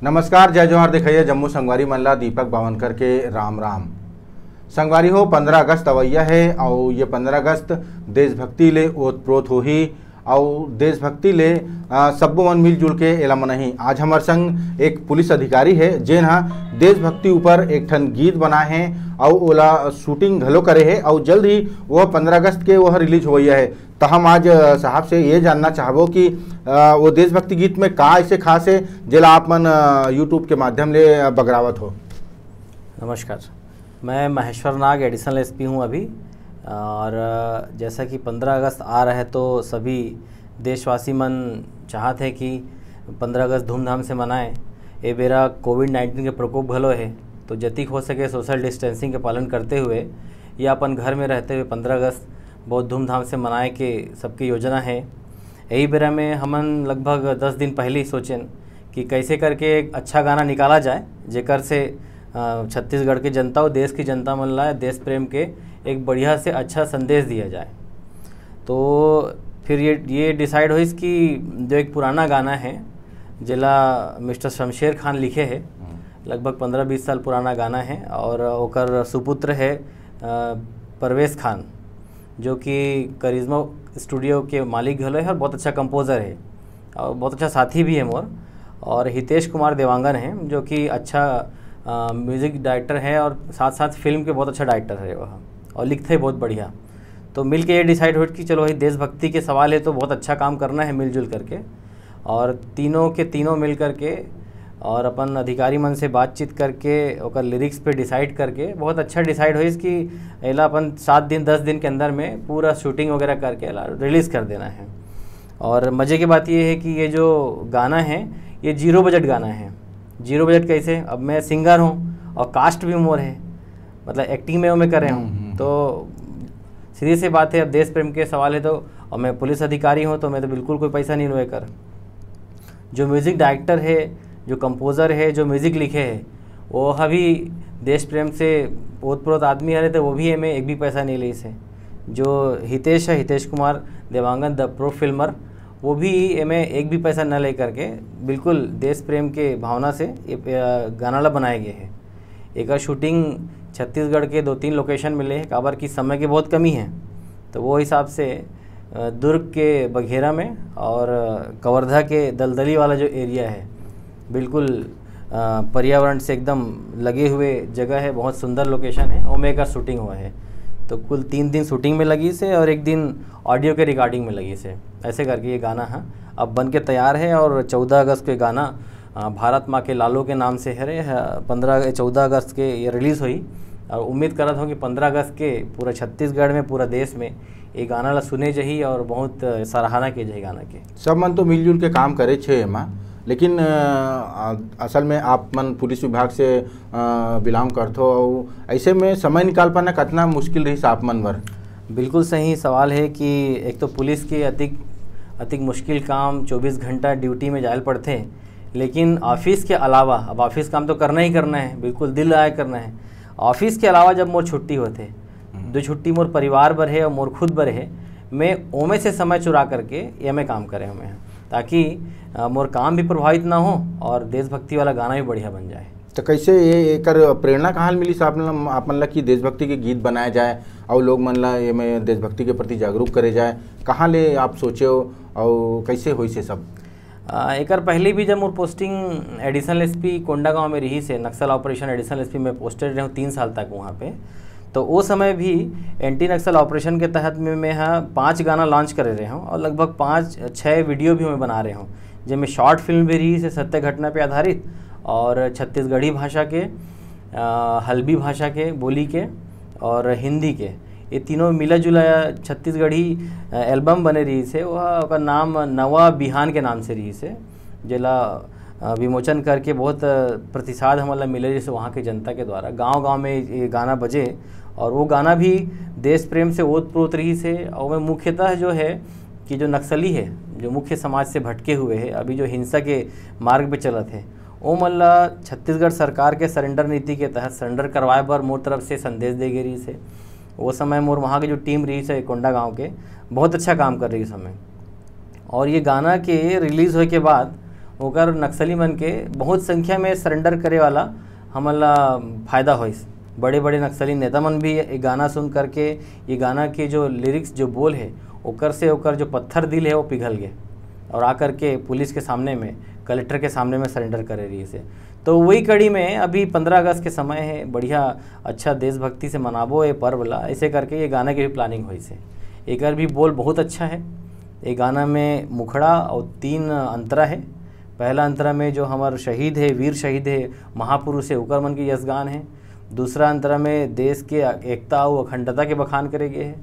नमस्कार, जय जोहार दिखाइए जम्मू संगवारी मल्ला दीपक बावनकर के राम राम। संगवारी हो 15 अगस्त अवैया है और ये 15 अगस्त देशभक्ति ले ओतप्रोत हो ही और देशभक्ति ले सब्बो मन मिलजुल के एला मनही। आज हमार संग एक पुलिस अधिकारी है जेन हा देशभक्ति ऊपर एक ठन गीत बनाए हैं और ओला शूटिंग घलो करे है और जल्द ही वह 15 अगस्त के वह रिलीज होइया है। तो हम आज साहब से ये जानना चाहबो कि वो देशभक्ति गीत में का ऐसे खास है जेला आप मन यूट्यूब के माध्यम ले बगरावत हो। नमस्कार, मैं महेश्वर नाग एडिशनल एसपी हूँ अभी। और जैसा कि 15 अगस्त आ रहा है तो सभी देशवासी मन चाहते हैं कि 15 अगस्त धूमधाम से मनाएं। ये बेरा कोविड-19 के प्रकोप भलो है तो जतिक हो सके सोशल डिस्टेंसिंग के पालन करते हुए या अपन घर में रहते हुए 15 अगस्त बहुत धूमधाम से मनाए के सबकी योजना है। यही बेरा में हमन लगभग 10 दिन पहले ही सोचें कि कैसे करके एक अच्छा गाना निकाला जाए जेकर से छत्तीसगढ़ की जनता और देश की जनता मन ला देश प्रेम के एक बढ़िया से अच्छा संदेश दिया जाए। तो फिर ये डिसाइड हुई कि जो एक पुराना गाना है जिला मिस्टर शमशेर खान लिखे है, लगभग 15-20 साल पुराना गाना है और ओकर सुपुत्र है परवेश खान जो कि करिश्मा स्टूडियो के मालिक घलो है और बहुत अच्छा कंपोज़र है और बहुत अच्छा साथी भी है मोर। और हितेश कुमार देवांगन है जो कि अच्छा म्यूज़िक डायरेक्टर है और साथ साथ फिल्म के बहुत अच्छा डायरेक्टर है वह और लिखते हैं बहुत बढ़िया। तो मिल के ये डिसाइड हुआ कि चलो भाई देशभक्ति के सवाल है तो बहुत अच्छा काम करना है मिलजुल करके। और तीनों के तीनों मिल करके और अपन अधिकारी मन से बातचीत करके और लिरिक्स पे डिसाइड करके बहुत अच्छा डिसाइड हुई कि एला अपन 7 दिन 10 दिन के अंदर में पूरा शूटिंग वगैरह करके रिलीज़ कर देना है। और मज़े की बात ये है कि ये जो गाना है ये 0 बजट गाना है। 0 बजट कैसे, अब मैं सिंगर हूँ और कास्ट भी मोर है, मतलब एक्टिंग में मैं कर रहा हूँ तो सीधी सी बात है। अब देश प्रेम के सवाल है तो और मैं पुलिस अधिकारी हूँ तो मैं तो बिल्कुल कोई पैसा नहीं लुए कर। जो म्यूज़िक डायरेक्टर है, जो कंपोज़र है, जो म्यूज़िक लिखे है वो अभी देश प्रेम से ओतप्रोत आदमी है तो वो भी है, मैं एक भी पैसा नहीं ली से। जो हितेश है, Hitesh Kumar Dewangan the pro Filmer, वो भी में एक भी पैसा न ले करके बिल्कुल देश प्रेम के भावना से ये गाना ला बनाए गए हैं। एक शूटिंग छत्तीसगढ़ के 2-3 लोकेशन मिले हैं काबर की समय की बहुत कमी है तो वो हिसाब से दुर्ग के बघेरा में और कवर्धा के दलदली वाला जो एरिया है बिल्कुल पर्यावरण से एकदम लगे हुए जगह है, बहुत सुंदर लोकेशन है। ओमे का शूटिंग हुआ है तो कुल 3 दिन शूटिंग में लगी से और 1 दिन ऑडियो के रिकॉर्डिंग में लगी से। ऐसे करके ये गाना है अब बन के तैयार है और 14 अगस्त के गाना भारत माँ के लालो के नाम से है 14 अगस्त के ये रिलीज़ हुई। और उम्मीद करत हूँ कि 15 अगस्त के पूरा छत्तीसगढ़ में पूरा देश में ये गाना ला सुने जाही और बहुत सराहना की जाही गाना के। सब मन तो मिलजुल के काम करे छे एमा, लेकिन असल में आप मन पुलिस विभाग से बिलोंग करथो और ऐसे में समय निकाल पाना कितना मुश्किल रही आप मन बर। बिल्कुल सही सवाल है कि एक तो पुलिस के अतिक मुश्किल काम 24 घंटा ड्यूटी में जायल पड़ते हैं, लेकिन ऑफिस के अलावा अब ऑफिस काम तो करना ही करना है, बिल्कुल दिल आया करना है। ऑफिस के अलावा जब मोर छुट्टी होते जो छुट्टी मोर परिवार बर है और मोर खुद बर है, मैं ओमे से समय चुरा करके ये मैं काम करे हमें ताकि मोर काम भी प्रभावित ना हो और देशभक्ति वाला गाना भी बढ़िया बन जाए। तो कैसे ये एकर प्रेरणा कहाँ मिली आप मन ला कि देशभक्ति के गीत बनाए जाए और लोग मन ला ये में देशभक्ति के प्रति जागरूक करे जाए, कहाँ ले आप सोचे हो और कैसे हुई से सब? एकर पहले भी जब मोर पोस्टिंग एडिशनल एसपी कोंडागांव में रही से, नक्सल ऑपरेशन एडिशनल एसपी में पोस्टेड रहा 3 साल तक वहाँ पे, तो वो समय भी एंटी नक्सल ऑपरेशन के तहत में मैं 5 गाना लॉन्च कर रहे हूँ और लगभग 5-6 वीडियो भी मैं बना रहे हूँ जिनमें शॉर्ट फिल्म भी रही से सत्य घटना पे आधारित और छत्तीसगढ़ी भाषा के, हल्बी भाषा के बोली के और हिंदी के, ये तीनों मिला जुला छत्तीसगढ़ी एल्बम बने रही से। वह नाम नवा बिहान के नाम से रही से, जिला विमोचन करके बहुत प्रतिसाद हमारा मिले जैसे वहाँ के जनता के द्वारा गांव-गांव में ये गाना बजे और वो गाना भी देश प्रेम से ओतप्रोत रही से। और मैं मुख्यतः जो है कि जो नक्सली है, जो मुख्य समाज से भटके हुए है, अभी जो हिंसा के मार्ग पे चलत है, वो मल्ला छत्तीसगढ़ सरकार के सरेंडर नीति के तहत सरेंडर करवाए पर मोर तरफ से संदेश दे गई रही से। वो समय मोर वहाँ की जो टीम रही से कोंडागांव के बहुत अच्छा काम कर रही समय। और ये गाना के रिलीज़ होने के बाद ओकर नक्सली मन के बहुत संख्या में सरेंडर करे वाला हमला फायदा होइस। बड़े बड़े नक्सली नेता मन भी ये गाना सुन करके, ये गाना के जो लिरिक्स जो बोल है ओकर से ओकर जो पत्थर दिल है वो पिघल गए और आकर के पुलिस के सामने में, कलेक्टर के सामने में सरेंडर करे रही से। तो वही कड़ी में अभी 15 अगस्त के समय है, बढ़िया अच्छा देशभक्ति से मनाबो ये पर्व ला, ऐसे करके ये गाना की भी प्लानिंग हुई से। एक भी बोल बहुत अच्छा है। ये गाना में मुखड़ा और 3 अंतरा है। पहला अंतरा में जो हमारे शहीद है, वीर शहीद है, महापुरुष है, ओकर मन के यशगान है। दूसरा अंतरा में देश के एकता और अखंडता के बखान करे गए है।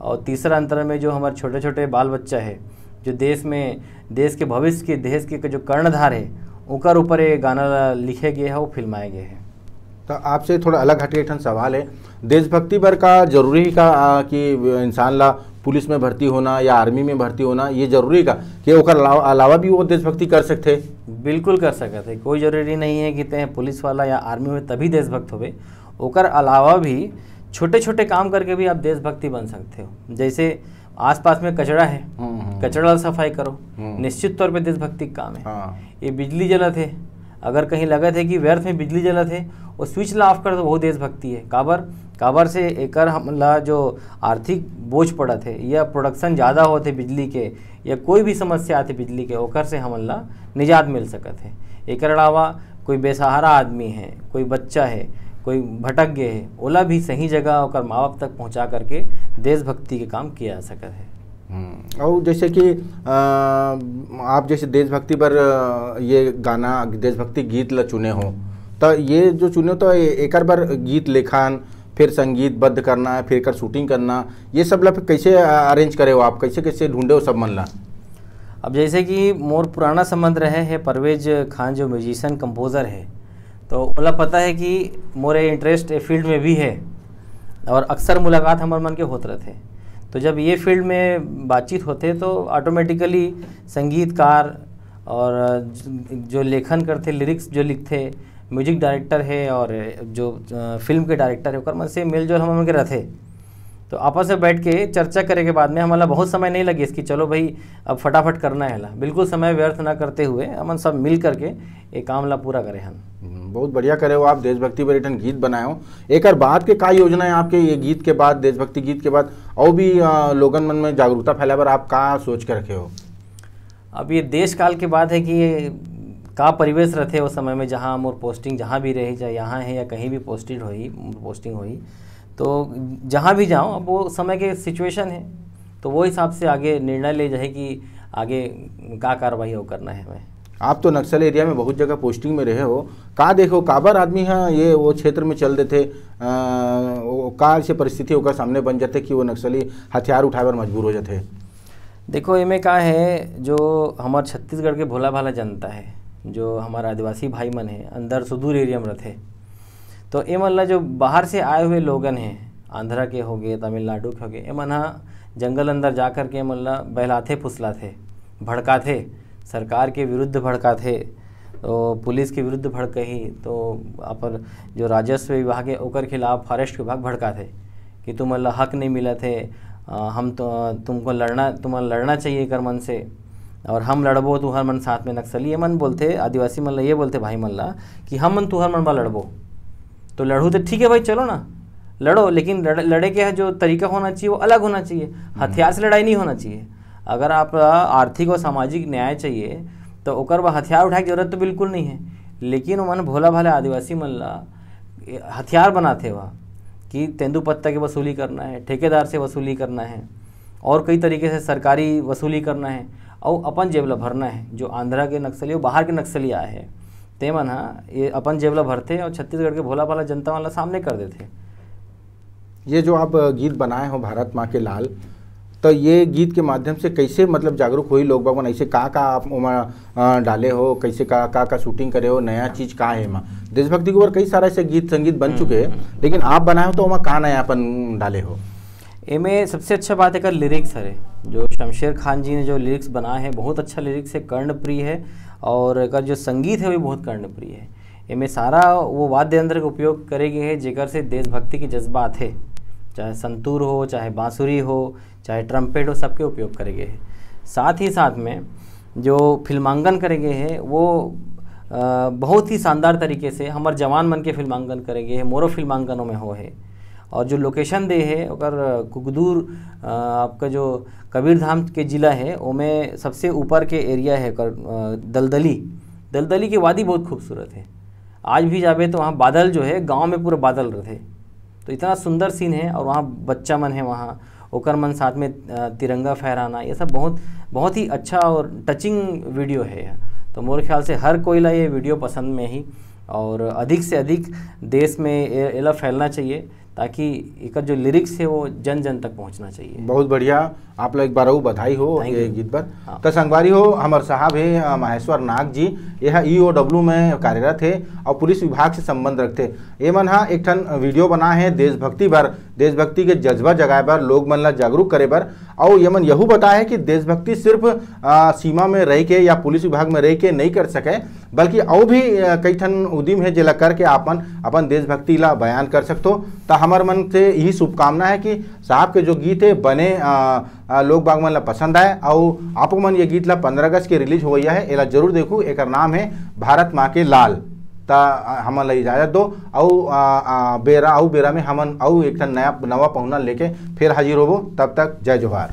और तीसरा अंतरा में जो हमारे छोटे छोटे बाल बच्चा है, जो देश में देश के भविष्य के, देश के जो कर्णधार है, ओकर ऊपर ये गाना लिखे गए है, वो फिल्माए गए हैं। तो आपसे थोड़ा अलग हटे एक सवाल है, देशभक्ति बर का जरूरी का कि इंसान ला पुलिस में भर्ती होना या आर्मी में भर्ती होना ये जरूरी का कि ओकर अलावा भी वो देशभक्ति कर सकते? बिल्कुल कर सकते। कोई जरूरी नहीं है कि ते पुलिस वाला या आर्मी में तभी देशभक्त होवे। ओकर अलावा भी छोटे छोटे काम करके भी आप देशभक्ति बन सकते हो। जैसे आसपास में कचरा है, कचरा सफाई करो, निश्चित तौर पे देशभक्ति का काम है। ये बिजली जलत है, अगर कहीं लगत है कि व्यर्थ में बिजली जलत है, वो स्विच ला ऑफ कर दो, बहुत देशभक्ति है। काबर से एकर हमला जो आर्थिक बोझ पड़त है या प्रोडक्शन ज़्यादा होते बिजली के या कोई भी समस्या आती बिजली के, ओकर से हमला निजात मिल सकत है। एकर अलावा कोई बेसहारा आदमी है, कोई बच्चा है, कोई भटक गए है, ओला भी सही जगह ओकर माँ बाप तक पहुँचा करके देशभक्ति के काम किया जा सकता है। और जैसे कि आप जैसे देशभक्ति पर ये गाना देशभक्ति गीत ला चुने हो, तो ये जो चुने तो एक बार गीत लेखन, फिर संगीतबद्ध करना है, फिर कर शूटिंग करना, ये सब ला कैसे अरेंज करे हो आप, कैसे कैसे ढूंढे हो सब मन ला? अब जैसे कि मोर पुराना संबंध रहे है परवेज खान जो म्यूजिशियन कंपोज़र है, तो ओला पता है कि मोरे इंटरेस्ट फील्ड में भी है और अक्सर मुलाकात हमारे मन के होते रहते। तो जब ये फील्ड में बातचीत होते तो ऑटोमेटिकली संगीतकार और जो लेखन करते, लिरिक्स जो लिखते, म्यूजिक डायरेक्टर है और जो फिल्म के डायरेक्टर है, ओकर मन से मेलजोल हम के रहते। तो आपस में बैठ के चर्चा करे के बाद में हमारा बहुत समय नहीं लगे इसकी चलो भाई अब फटाफट करना है ला। बिल्कुल समय व्यर्थ ना करते हुए हम सब मिल करके ये काम ला पूरा करे हम। बहुत बढ़िया करे हो आप, देशभक्ति पर रिटर्न गीत बनाए हो। एक बाद के का योजना है आपके ये गीत के बाद, देशभक्ति गीत के बाद और भी लोगन मन में जागरूकता फैलाए पर आप का सोच के रखे हो? अब ये देश काल के बाद है कि का परिवेश रहते उस समय में जहाँ मोर पोस्टिंग जहाँ भी रही, चाहे यहाँ है या कहीं भी पोस्टिंग हुई, तो जहाँ भी जाऊँ अब वो समय के सिचुएशन है, तो वो हिसाब से आगे निर्णय ले जाए कि आगे का कार्रवाई हो करना है हमें। आप तो नक्सल एरिया में बहुत जगह पोस्टिंग में रहे हो, का देखो काबर आदमी है ये वो क्षेत्र में चल देते, का ऐसे परिस्थिति होकर सामने बन जाते कि वो नक्सली हथियार उठाए पर मजबूर हो जाते? देखो इनमें का है, जो हमारे छत्तीसगढ़ के भोला भाला जनता है, जो हमारा आदिवासी भाई मन है अंदर सुदूर एरिया में रहते, तो ये मन ला जो बाहर से आए हुए लोगन हैं, आंध्रा के हो गए, तमिलनाडु के हो गए, ये मन जंगल अंदर जा कर के मन ला बहलाथे फुसलाथे, भड़काथे, सरकार के विरुद्ध भड़काथे, तो पुलिस के विरुद्ध भड़कही, तो अपन जो राजस्व विभाग है ओकर खिलाफ फॉरेस्ट विभाग भड़काथे कि तुम हक नहीं मिला थे, हम तो तुमको लड़ना चाहिए कर मन से, और हम लड़बो तुहर मन साथ में। नक्सली ये मन बोलते, आदिवासी मन ला ये बोलते भाई मन ला कि हम मन तुहर मन बा लड़बो, तो लड़ू तो ठीक है भाई, चलो ना लड़ो, लेकिन लड़े के जो तरीका होना चाहिए वो अलग होना चाहिए, हथियार से लड़ाई नहीं होना चाहिए। अगर आप आर्थिक और सामाजिक न्याय चाहिए तो ओकर बा हथियार उठाए की जरूरत तो बिल्कुल नहीं है, लेकिन मन भोला भाला आदिवासी मन ला हथियार बनाते वह कि तेंदुपत्ता की वसूली करना है, ठेकेदार से वसूली करना है, और कई तरीके से सरकारी वसूली करना है, और अपन जेब ला भरना है। जो आंध्रा के नक्सली और बाहर के नक्सली आए हैं ते मन ये अपन जेब ला भरते और छत्तीसगढ़ के भोला भाला जनता वाला सामने कर देते। ये जो आप गीत बनाए हो भारत माँ के लाल, तो ये गीत के माध्यम से कैसे मतलब जागरूक हुई लोग बागन, ऐसे का आप उमा डाले हो, कैसे का शूटिंग करे हो, नया चीज़ का है माँ? देशभक्ति के ऊपर कई सारा ऐसे गीत संगीत बन चुके हैं, लेकिन आप बनाए हो तो वहाँ कहाँ नयापन डाले हो? इनमें सबसे अच्छा बात है लिरिक्स है, जो शमशेर खान जी ने जो लिरिक्स बनाए हैं बहुत अच्छा लिरिक्स है, कर्णप्रिय है, और एक जो संगीत है वो बहुत कर्णप्रिय है। इनमें सारा वो वाद्य यंत्र का उपयोग करेंगे है जेकर से देशभक्ति के जज्बात है, चाहे संतूर हो, चाहे बांसुरी हो, चाहे ट्रम्पेट हो, सबके उपयोग करेंगे है। साथ ही साथ में जो फिल्मांकन करेंगे है वो बहुत ही शानदार तरीके से हमार जवान मन के फिल्मांकन करेंगे है, मोरो फिल्मांकनों में हो है। और जो लोकेशन दे है अगर कुगदूर आपका जो कबीर धाम के ज़िला है उसमें सबसे ऊपर के एरिया है दलदली की वादी बहुत खूबसूरत है। आज भी जाबे तो वहाँ बादल जो है गांव में पूरे बादल रहते, तो इतना सुंदर सीन है। और वहाँ बच्चा मन है, वहाँ ओकर मन साथ में तिरंगा फहराना, ये सब बहुत बहुत ही अच्छा और टचिंग वीडियो है। तो मोरे ख्याल से हर कोई ला ये वीडियो पसंद में ही, और अधिक से अधिक देश में ये फैलना चाहिए ताकि एक जो लिरिक्स है वो जन जन तक पहुंचना चाहिए। बहुत बढ़िया, आप लोग एक बार वो बधाई हो ये गीत पर। हाँ। तो संगवारी हो हमारे साहब है महेश्वर नाग जी, यह EOW में कार्यरत है और पुलिस विभाग से संबंध रखते। ये मन हाँ एक ठन वीडियो बना है देशभक्ति पर, देशभक्ति के जज्बा जगाए बर, लोग मन ला जागरूक करे बर। और ये मन यहू बताया है कि देशभक्ति सिर्फ सीमा में रह के या पुलिस विभाग में रह के नहीं कर सके, बल्कि और भी कई ठन उद्यम है जिला करके अपन देशभक्ति ला बयान कर सकते हो। तो हमारे मन से यही शुभकामना है कि साहब के जो गीत है बने लोग बाग मन ला पसंद आए। और आप मन ये गीत ला 15 अगस्त के रिलीज हो गया है, एला जरूर देखो। एक नाम है भारत माँ के लाल। ता हमन ला इजाजत दो और बेरा में हमन और एक नवा पहुना लेके फिर हाजिर होबो। तब तक जय जोहार।